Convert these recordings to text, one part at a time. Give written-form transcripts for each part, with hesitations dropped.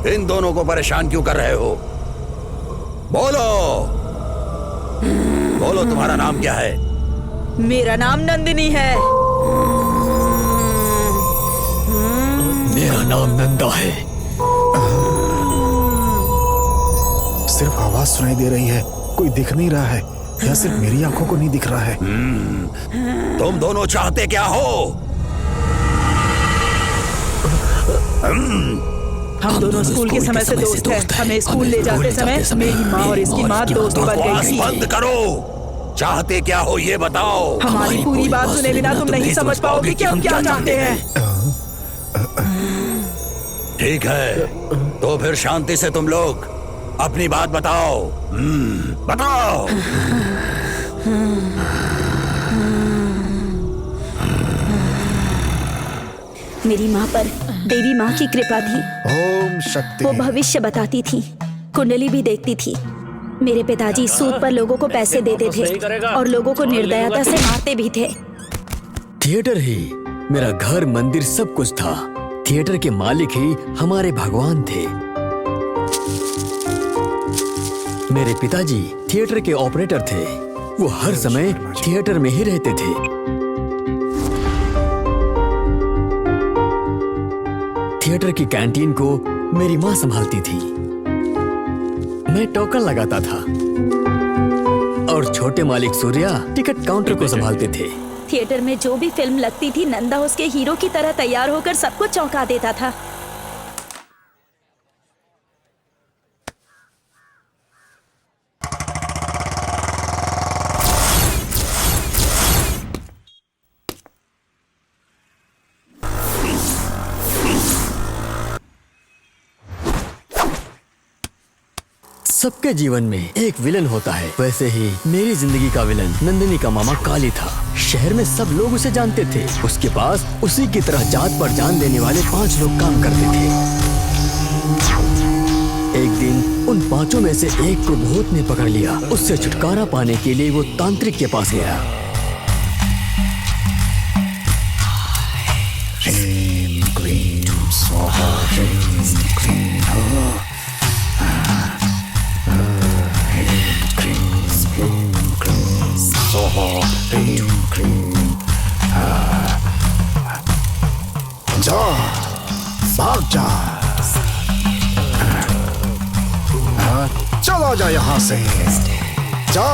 इन दोनों को परेशान क्यों कर रहे हो? बोलो बोलो, तुम्हारा नाम क्या है? मेरा नाम नंदिनी है। मेरा नाम नंदा है। सिर्फ आवाज सुनाई दे रही है, कोई दिख नहीं रहा है, या सिर्फ मेरी आंखों को नहीं दिख रहा है? तुम दोनों चाहते क्या हो? हम दोनों स्कूल के समय से दोस्त हैं। हमें स्कूल ले जाते समय मेरी माँ और इसकी माँ दोस्त बन गई थी। बंद करो। चाहते क्या हो ये बताओ। हमारी पूरी बात सुने बिना तुम नहीं समझ पाओगे कि हम क्या चाहते हैं। ठीक है, तो फिर शांति से तुम लोग अपनी बात बताओ। बताओ। मेरी माँ पर देवी माँ की कृपा थी। ओम शक्ति। वो भविष्य बताती थी, कुंडली भी देखती थी। मेरे पिताजी सूद पर लोगों को पैसे देते थे और लोगों को निर्दयता से मारते भी थे। थिएटर ही मेरा घर, मंदिर सब कुछ था। थिएटर के मालिक ही हमारे भगवान थे। मेरे पिताजी थिएटर के ऑपरेटर थे। वो हर समय थिएटर में ही रहते थे। थिएटर की कैंटीन को मेरी माँ संभालती थी। मैं टोकन लगाता था और छोटे मालिक सूर्या टिकट काउंटर को संभालते थे। थिएटर में जो भी फिल्म लगती थी, नंदा उसके हीरो की तरह तैयार होकर सबको चौंका देता था। सबके जीवन में एक विलन होता है, वैसे ही मेरी जिंदगी का विलन नंदिनी का मामा काली था। शहर में सब लोग उसे जानते थे। उसके पास उसी की तरह जात पर जान देने वाले 5 लोग काम करते थे। एक दिन उन 5 में से एक को भूत ने पकड़ लिया। उससे छुटकारा पाने के लिए वो तांत्रिक के पास गया। जा, भाग जा, चला जा यहाँ से। जा,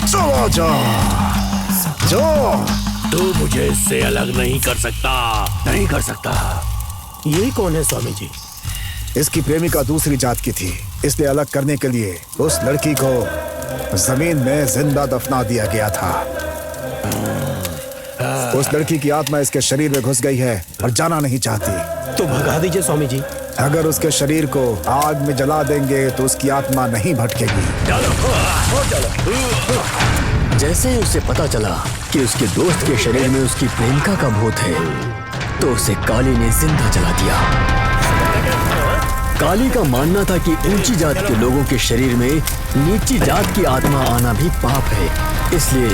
चला जा, जा। तू मुझे इससे अलग नहीं कर सकता। नहीं कर सकता। ये कौन है स्वामी जी? इसकी प्रेमिका दूसरी जात की थी, इसलिए अलग करने के लिए उस लड़की को जमीन में जिंदा दफना दिया गया था। उस लड़की की आत्मा इसके शरीर में घुस गई है और जाना नहीं चाहती। तो भगा दीजिए स्वामी जी। अगर उसके शरीर को आग में जला देंगे तो उसकी आत्मा नहीं भटकेगी। जैसे ही उसे पता चला कि उसके दोस्त के शरीर में उसकी प्रेमिका का भूत है, तो उसे काली ने जिंदा जला दिया। काली का मानना था कि ऊंची जात के लोगों के शरीर में नीची जात की आत्मा आना भी पाप है, इसलिए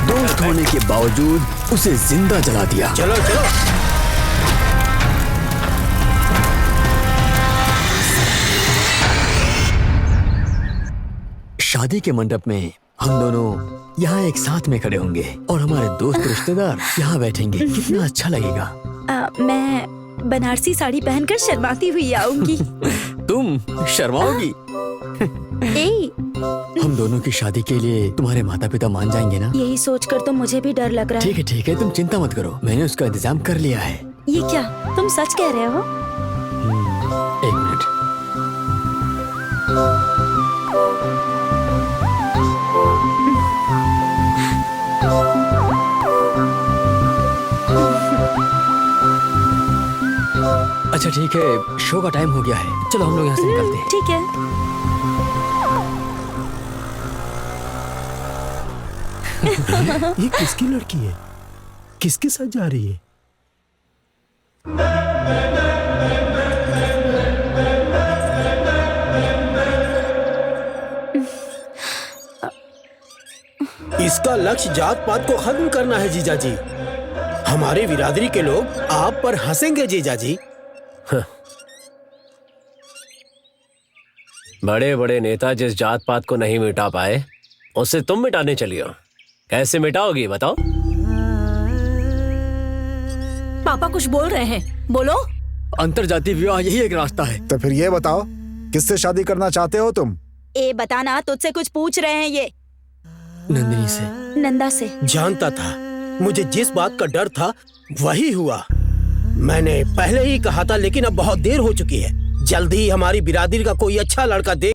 दोस्त होने के बावजूद उसे जिंदा जला दिया। चलो चलो। शादी के मंडप में हम दोनों यहाँ एक साथ में खड़े होंगे और हमारे दोस्त रिश्तेदार यहाँ बैठेंगे। कितना अच्छा लगेगा। मैं बनारसी साड़ी पहनकर शर्माती हुई आऊंगी। तुम शर्माओगी? हम दोनों की शादी के लिए तुम्हारे माता पिता मान जाएंगे ना? यही सोचकर तो मुझे भी डर लग रहा है। ठीक है, तुम चिंता मत करो, मैंने उसका इंतजाम कर लिया है। ये क्या, तुम सच कह रहे हो? 1 मिनट। अच्छा ठीक है, शो का टाइम हो गया है, चलो हम लोग यहाँ से निकलते हैं। ठीक है। ये किसकी लड़की है? किसके साथ जा रही है? इसका लक्ष्य जात पात को खत्म करना है जीजा जी। हमारे बिरादरी के लोग आप पर हंसेंगे जीजा जी। बड़े बड़े नेता जिस जात पात को नहीं मिटा पाए उसे तुम मिटाने चली हो। कैसे मिटाओगी बताओ? पापा कुछ बोल रहे हैं, बोलो। अंतरजातीय विवाह यही एक रास्ता है। तो फिर ये बताओ, किससे शादी करना चाहते हो तुम? ए बताना, तुझसे कुछ पूछ रहे हैं ये। नंदिनी से। नंदा से। जानता था, मुझे जिस बात का डर था वही हुआ। मैंने पहले ही कहा था, लेकिन अब बहुत देर हो चुकी है। जल्दी ही हमारी बिरादरी का कोई अच्छा लड़का देख